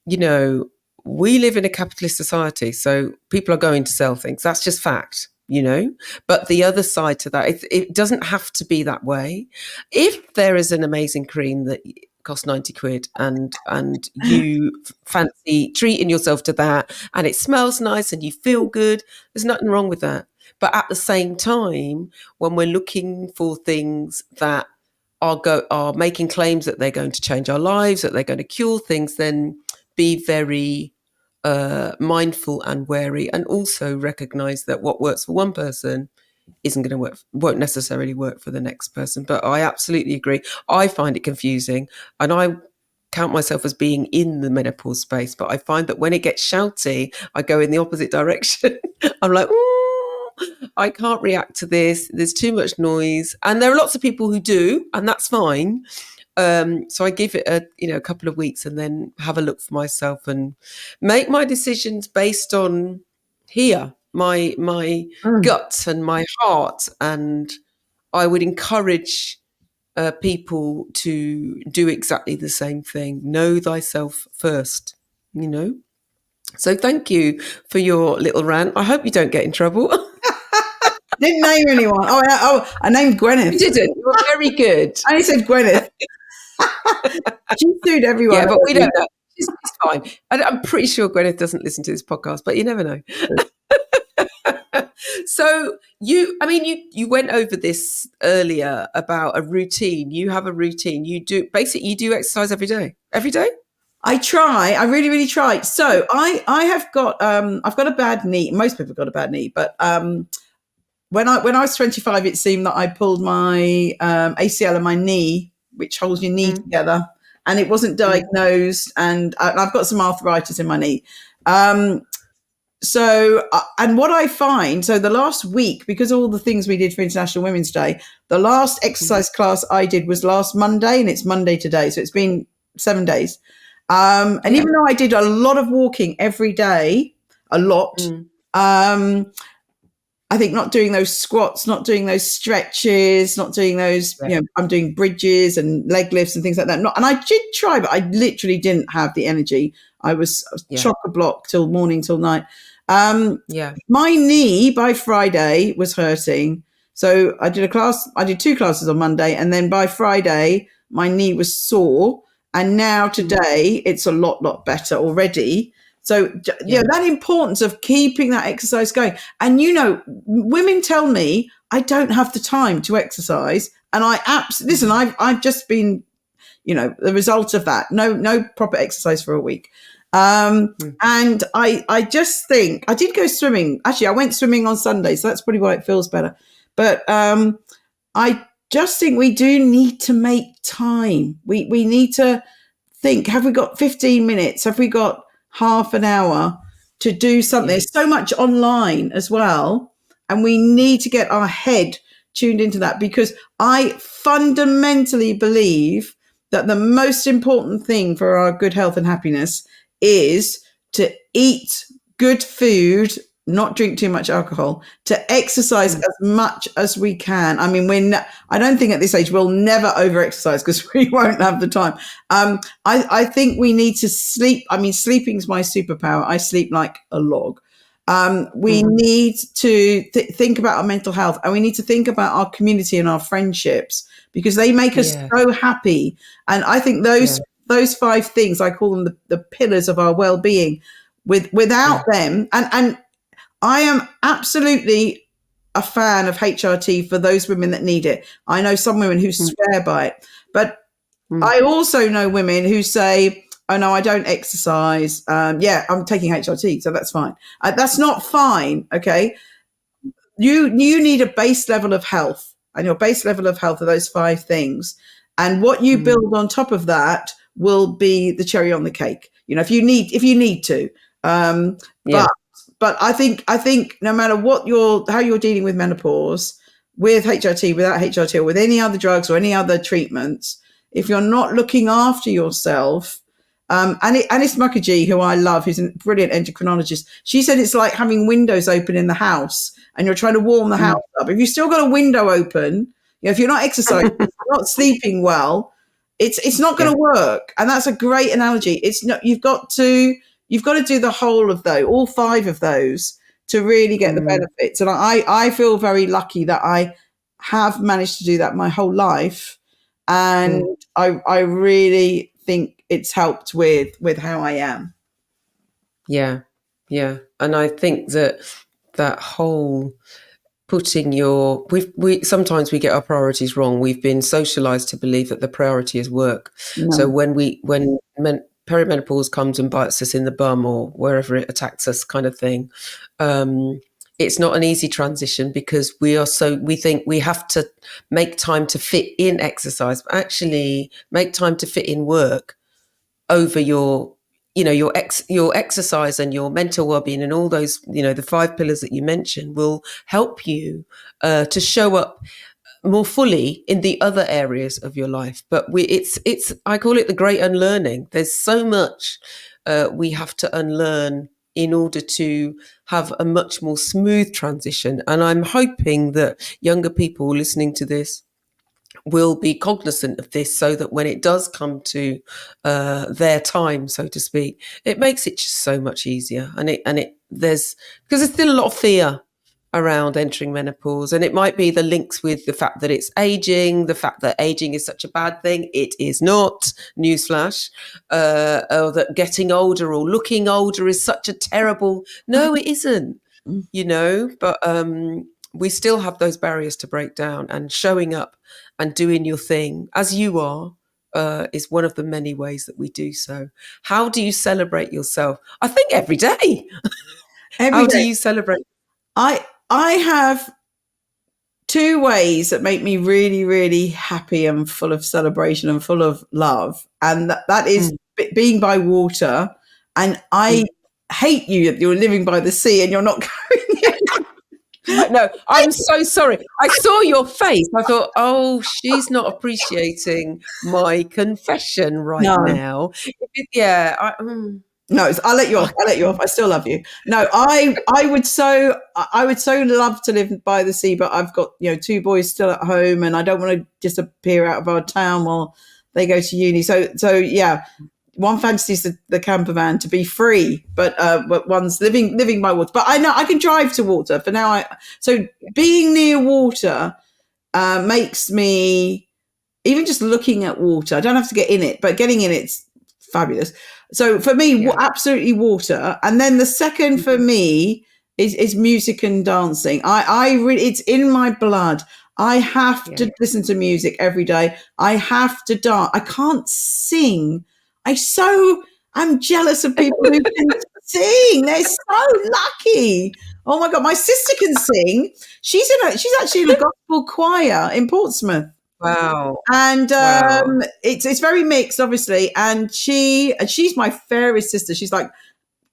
we live in a capitalist society, so people are going to sell things. That's just fact. you know. But the other side to that, it doesn't have to be that way. If there is an amazing cream that costs 90 quid and you fancy treating yourself to that, and it smells nice and you feel good, there's nothing wrong with that. But at the same time, when we're looking for things that are making claims that they're going to change our lives, that they're going to cure things, then be very mindful and wary, and also recognize that what works for one person won't necessarily work for the next person. But I absolutely agree. I find it confusing, and I count myself as being in the menopause space, but I find that when it gets shouty, I go in the opposite direction. I'm like, ooh, I can't react to this. There's too much noise. And there are lots of people who do, and that's fine. So I give it a couple of weeks and then have a look for myself and make my decisions based on my gut and my heart. And I would encourage people to do exactly the same thing. Know thyself first, you know. So thank you for your little rant. I hope you don't get in trouble. Didn't name anyone. I named Gwyneth. You didn't. You were very good. I only said Gwyneth. She sued everyone. Yeah, but we don't know. It's fine. I'm pretty sure Gwyneth doesn't listen to this podcast, but you never know. So you went over this earlier about a routine. You have a routine. You do exercise every day. Every day? I try. I really, really try. So I have got I've got a bad knee. Most people have got a bad knee, but when I was 25, it seemed that I pulled my ACL in my knee, which holds your knee together, and it wasn't diagnosed. And I've got some arthritis in my knee. So, and what I find, so the last week, because all the things we did for International Women's Day, the last exercise class I did was last Monday, and it's Monday today. So it's been 7 days. And even though I did a lot of walking every day, I think not doing those squats, not doing those stretches, not doing those, I'm doing bridges and leg lifts and things like that. And I did try, but I literally didn't have the energy. I was chock-a-block till morning, till night. My knee by Friday was hurting. So I did 2 classes on Monday, and then by Friday, my knee was sore. And now today, it's a lot better already. So, that importance of keeping that exercise going. And, women tell me I don't have the time to exercise. And I've just been, the result of that. No proper exercise for a week. And I just think I did go swimming. Actually, I went swimming on Sunday. So that's probably why it feels better. But I just think we do need to make time. We need to think, have we got 15 minutes? Have we got half an hour to do something? There's so much online as well. And we need to get our head tuned into that, because I fundamentally believe that the most important thing for our good health and happiness is to eat good food, not drink too much alcohol, to exercise as much as we can. I mean, I don't think at this age we'll never over-exercise because we won't have the time. I think we need to sleep. I mean, sleeping's my superpower. I sleep like a log. We need to think about our mental health, and we need to think about our community and our friendships, because they make us so happy. And I think those 5 things, I call them the pillars of our well-being. Without them, and I am absolutely a fan of HRT for those women that need it. I know some women who swear by it, but I also know women who say, oh no, I don't exercise. I'm taking HRT, so that's fine. That's not fine. Okay. You need a base level of health, and your base level of health are those 5 things. And what you build on top of that will be the cherry on the cake. If you need to, but I think no matter how you're dealing with menopause, with HRT, without HRT, or with any other drugs or any other treatments, if you're not looking after yourself, Anis Mukherjee, who I love, who's a brilliant endocrinologist, she said it's like having windows open in the house and you're trying to warm the house up. If you've still got a window open, if you're not exercising, if you're not sleeping well, it's not going to work. And that's a great analogy. It's not. You've got to do the whole of those, all 5 of those, to really get the benefits. And I feel very lucky that I have managed to do that my whole life. And I really think it's helped with how I am. Yeah. Yeah. And I think that whole putting we sometimes we get our priorities wrong. We've been socialized to believe that the priority is work. So No. when perimenopause comes and bites us in the bum or wherever it attacks us, kind of thing, it's not an easy transition, because we think we have to make time to fit in exercise, but actually make time to fit in work over your exercise and your mental well-being, and all those, the 5 pillars that you mentioned will help you to show up more fully in the other areas of your life. But it's I call it the great unlearning. There's so much we have to unlearn in order to have a much more smooth transition. And I'm hoping that younger people listening to this will be cognizant of this, so that when it does come to their time, so to speak, it makes it just so much easier. Because there's still a lot of fear around entering menopause, and it might be the links with the fact that it's aging, the fact that aging is such a bad thing. It is not, newsflash. Or that getting older or looking older is such a terrible. No, it isn't. But we still have those barriers to break down, and showing up and doing your thing as you are is one of the many ways that we do so. How do you celebrate yourself? I think every day. Every How do day. you celebrate? I have 2 ways that make me really, really happy and full of celebration and full of love. And that is being by water. And I hate you that you're living by the sea and you're not going in. No, I'm so sorry. I saw your face. I thought, oh, she's not appreciating my confession right now. No, I'll let you off. I'll let you off. I still love you. No, I would so love to live by the sea, but I've got 2 boys still at home, and I don't want to disappear out of our town while they go to uni. So yeah, one fancies the camper van to be free, but one's living by water. But I know I can drive to water for now. So being near water makes me, even just looking at water, I don't have to get in it, but getting in it's fabulous. So for me, absolutely water. And then the second for me is music and dancing. I really, it's in my blood. I have to listen to music every day. I have to dance. I can't sing. I'm jealous of people who can sing. They're so lucky. Oh my God, my sister can sing. She's actually in a gospel choir in Portsmouth. Wow. And it's very mixed, obviously. And she's my fairest sister. She's like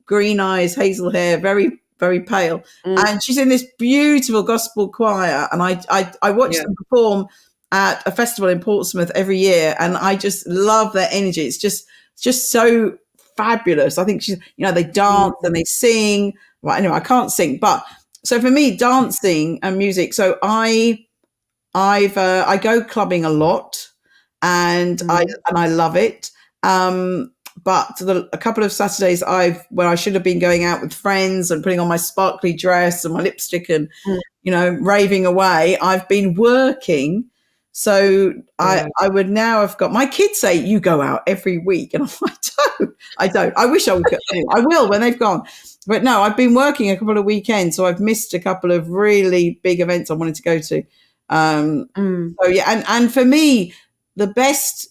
green eyes, hazel hair, very, very pale. And she's in this beautiful gospel choir. And I watch them perform at a festival in Portsmouth every year. And I just love their energy. It's just so fabulous. I think they dance and they sing. Well, anyway, I can't sing. But so for me, dancing and music. So I go clubbing a lot, and I love it. But a couple of Saturdays where I should have been going out with friends and putting on my sparkly dress and my lipstick and raving away, I've been working. So I would now have got, my kids say you go out every week, and I don't. I wish I would. I will when they've gone. But no, I've been working a couple of weekends, so I've missed a couple of really big events I wanted to go to. So yeah, and for me, the best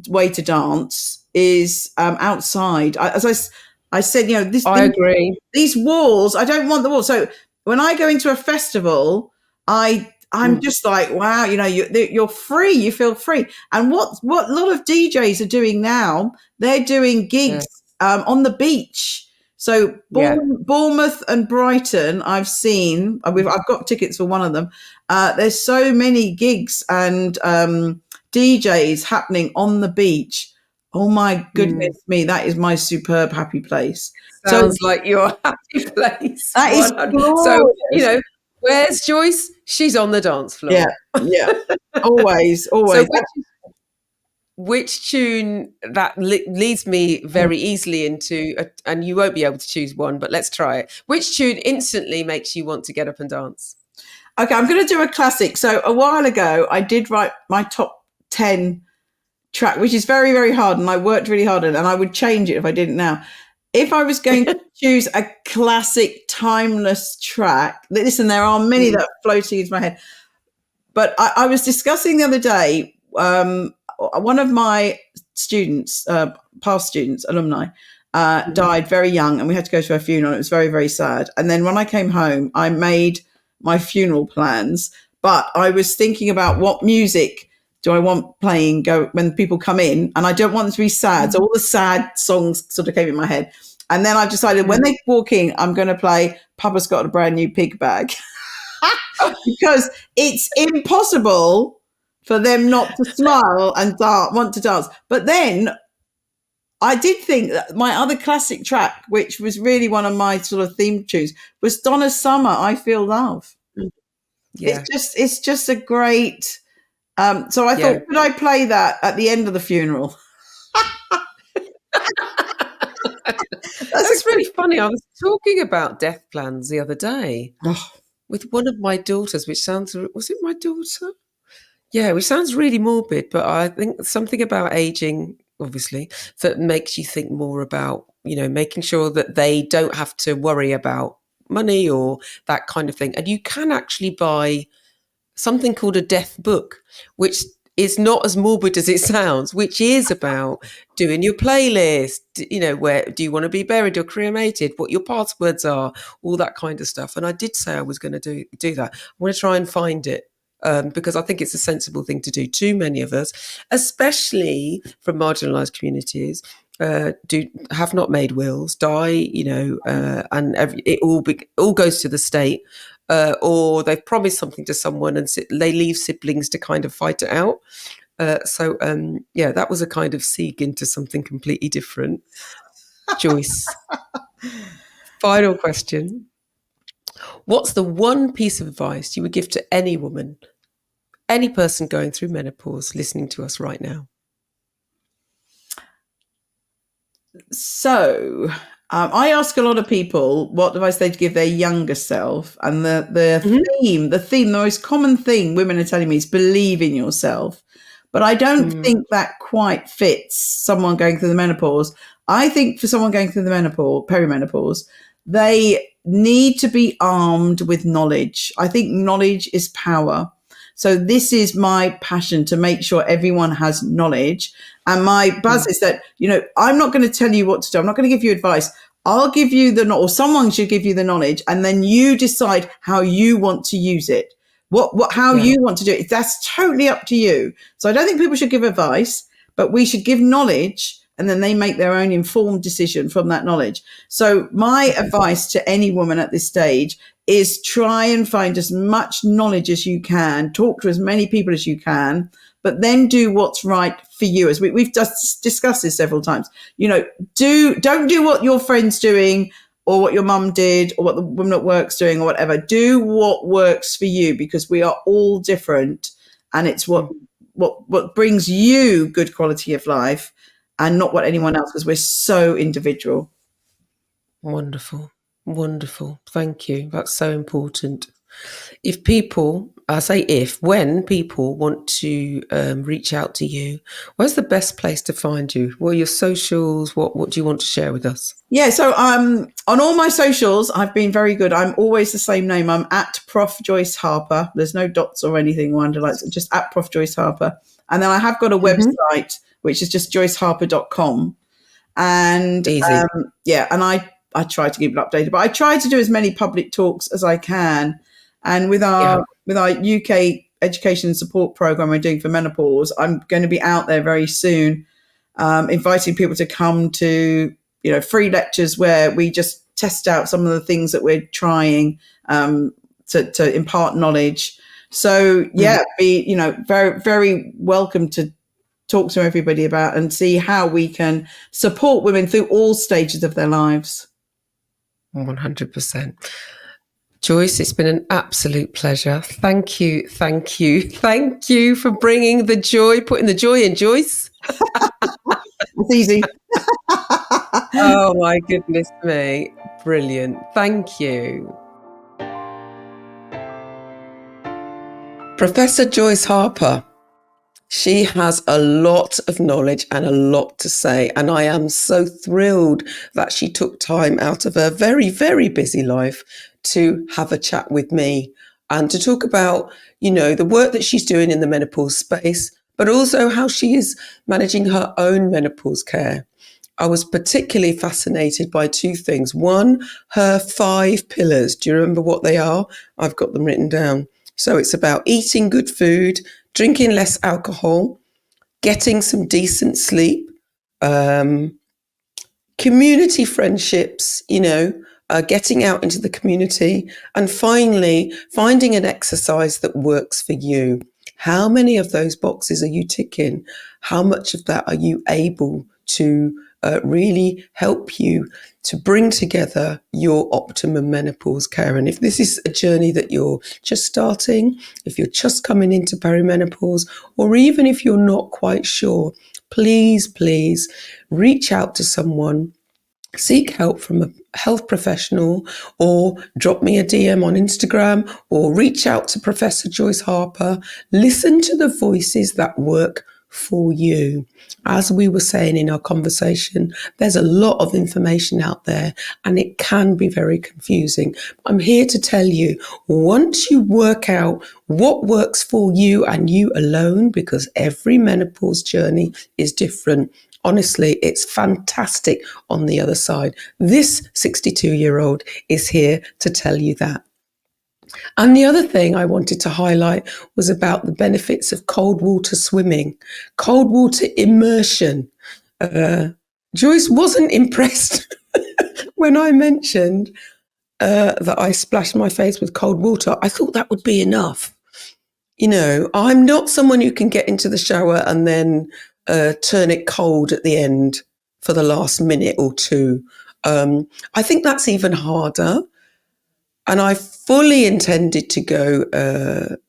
way to dance is outside. As I said, I agree. These walls, I don't want the walls. So when I go into a festival, I'm just like, wow, you're free. You feel free. And what a lot of DJs are doing now, they're doing gigs on the beach. So Bournemouth and Brighton, I've seen. I've got tickets for one of them. There's so many gigs and DJs happening on the beach. Oh my goodness me, that is my superb happy place. Sounds like your happy place. That is glorious. So where's Joyce? She's on the dance floor. Yeah, always. So which tune that leads me very easily into, and you won't be able to choose one, but let's try it. Which tune instantly makes you want to get up and dance? Okay, I'm going to do a classic. So a while ago, I did write my top 10 track, which is very, very hard. And I worked really hard on it, and I would change it if I didn't now. If I was going to choose a classic, timeless track, listen, there are many that are floating into my head. But I was discussing the other day, one of my students, past students, alumni, died very young, and we had to go to her funeral. It was very, very sad. And then when I came home, I made my funeral plans, but I was thinking about what music do I want playing when people come in, and I don't want them to be sad. So all the sad songs sort of came in my head. And then I've decided when they walk in, I'm going to play Papa's Got a Brand New Pig Bag. Because it's impossible for them not to smile and want to dance. But then I did think that my other classic track, which was really one of my sort of theme tunes, was Donna Summer, I Feel Love. Yeah. It's just a great... so I thought, could I play that at the end of the funeral? That's really funny. I was talking about death plans the other day. With one of my daughters, was it my daughter? Yeah, which sounds really morbid, but I think something about aging, obviously, that makes you think more about, making sure that they don't have to worry about money or that kind of thing. And you can actually buy something called a death book, which is not as morbid as it sounds, which is about doing your playlist, where do you want to be buried or cremated, what your passwords are, all that kind of stuff. And I did say I was going to do that. I want to try and find it because I think it's a sensible thing to do. Too many of us, especially from marginalised communities, have not made wills, die, and it all goes to the state. Or they've promised something to someone and they leave siblings to kind of fight it out. So that was a kind of segue into something completely different. Joyce, final question. What's the one piece of advice you would give to any woman, any person going through menopause listening to us right now? So I ask a lot of people what advice they'd give their younger self, and the most common thing women are telling me is believe in yourself. But I don't think that quite fits someone going through the menopause. I think for someone going through the peri-menopause, they need to be armed with knowledge. I think knowledge is power. So this is my passion, to make sure everyone has knowledge. And my buzz is that, I'm not going to tell you what to do. I'm not going to give you advice. I'll give you or someone should give you the knowledge, and then you decide how you want to use it. How you want to do it. That's totally up to you. So I don't think people should give advice, but we should give knowledge, and then they make their own informed decision from that knowledge. So my advice to any woman at this stage is try and find as much knowledge as you can, talk to as many people as you can, but then do what's right for you. As we've just discussed this several times, don't do what your friend's doing or what your mum did or what the woman at work's doing or whatever. Do what works for you, because we are all different, and it's what brings you good quality of life and not what anyone else, because we're so individual. Wonderful. Thank you. That's so important. When people want to reach out to you, where's the best place to find you? What are your socials? What do you want to share with us? Yeah, so on all my socials, I've been very good. I'm always the same name. I'm at Prof Joyce Harper. There's no dots or anything or underlines, just at Prof Joyce Harper. And then I have got a website, which is just joyceharper.com. And easy. And I try to keep it updated, but I try to do as many public talks as I can. And with our UK education and support program we're doing for menopause, I'm going to be out there very soon, inviting people to come to, free lectures where we just test out some of the things that we're trying to impart knowledge. So be, very, very welcome to talk to everybody about and see how we can support women through all stages of their lives. 100%. Joyce, it's been an absolute pleasure. Thank you for bringing the joy, putting the joy in, Joyce. It's easy. Oh my goodness me. Brilliant. Thank you. Professor Joyce Harper. She has a lot of knowledge and a lot to say. And I am so thrilled that she took time out of her very, very busy life to have a chat with me and to talk about, the work that she's doing in the menopause space, but also how she is managing her own menopause care. I was particularly fascinated by two things. One, her 5 pillars. Do you remember what they are? I've got them written down. So it's about eating good food, drinking less alcohol, getting some decent sleep, community friendships, getting out into the community, and finally, finding an exercise that works for you. How many of those boxes are you ticking? How much of that are you able to really help you to bring together your optimum menopause care? And if this is a journey that you're just starting, if you're just coming into perimenopause, or even if you're not quite sure, please reach out to someone. Seek help from a health professional, or drop me a DM on Instagram, or reach out to Professor Joyce Harper. Listen to the voices that work for you. As we were saying in our conversation, there's a lot of information out there and it can be very confusing. I'm here to tell you, once you work out what works for you and you alone, because every menopause journey is different, honestly, it's fantastic on the other side. This 62-year-old is here to tell you that. And the other thing I wanted to highlight was about the benefits of cold water swimming, cold water immersion. Joyce wasn't impressed when I mentioned that I splashed my face with cold water. I thought that would be enough. I'm not someone who can get into the shower and then turn it cold at the end for the last minute or two. I think that's even harder. And I fully intended to go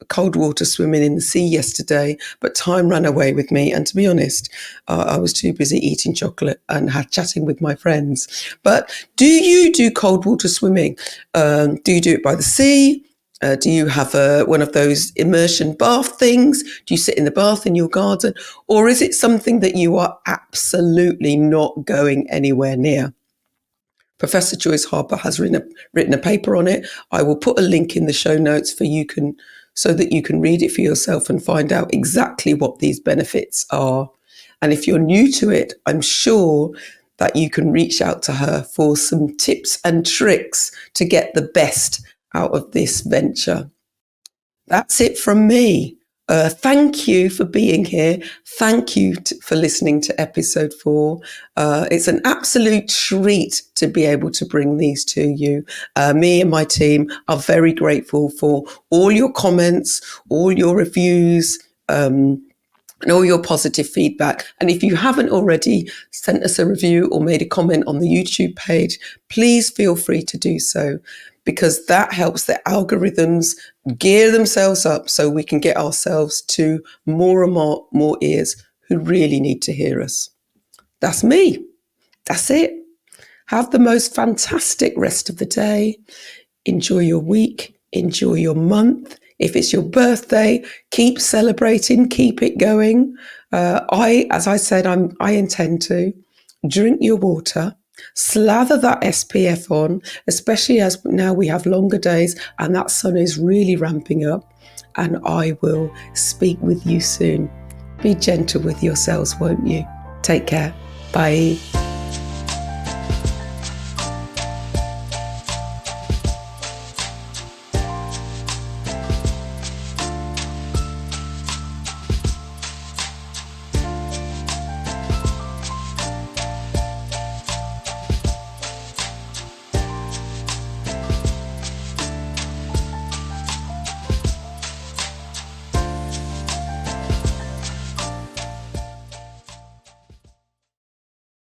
cold water swimming in the sea yesterday, but time ran away with me. And to be honest, I was too busy eating chocolate and chatting with my friends. But do you do cold water swimming? Do you do it by the sea? Do you have one of those immersion bath things? Do you sit in the bath in your garden? Or is it something that you are absolutely not going anywhere near? Professor Joyce Harper has written a paper on it. I will put a link in the show notes so that you can read it for yourself and find out exactly what these benefits are. And if you're new to it, I'm sure that you can reach out to her for some tips and tricks to get the best out of this venture. That's it from me. Thank you for being here. Thank you for listening to episode 4. It's an absolute treat to be able to bring these to you. Me and my team are very grateful for all your comments, all your reviews, and all your positive feedback. And if you haven't already sent us a review or made a comment on the YouTube page, please feel free to do so, because that helps the algorithms gear themselves up so we can get ourselves to more and more ears who really need to hear us. That's me. That's it. Have the most fantastic rest of the day. Enjoy your week. Enjoy your month. If it's your birthday, keep celebrating, keep it going. As I said, I intend to drink your water, slather that SPF on, especially as now we have longer days and that sun is really ramping up. And I will speak with you soon. Be gentle with yourselves, won't you? Take care. Bye.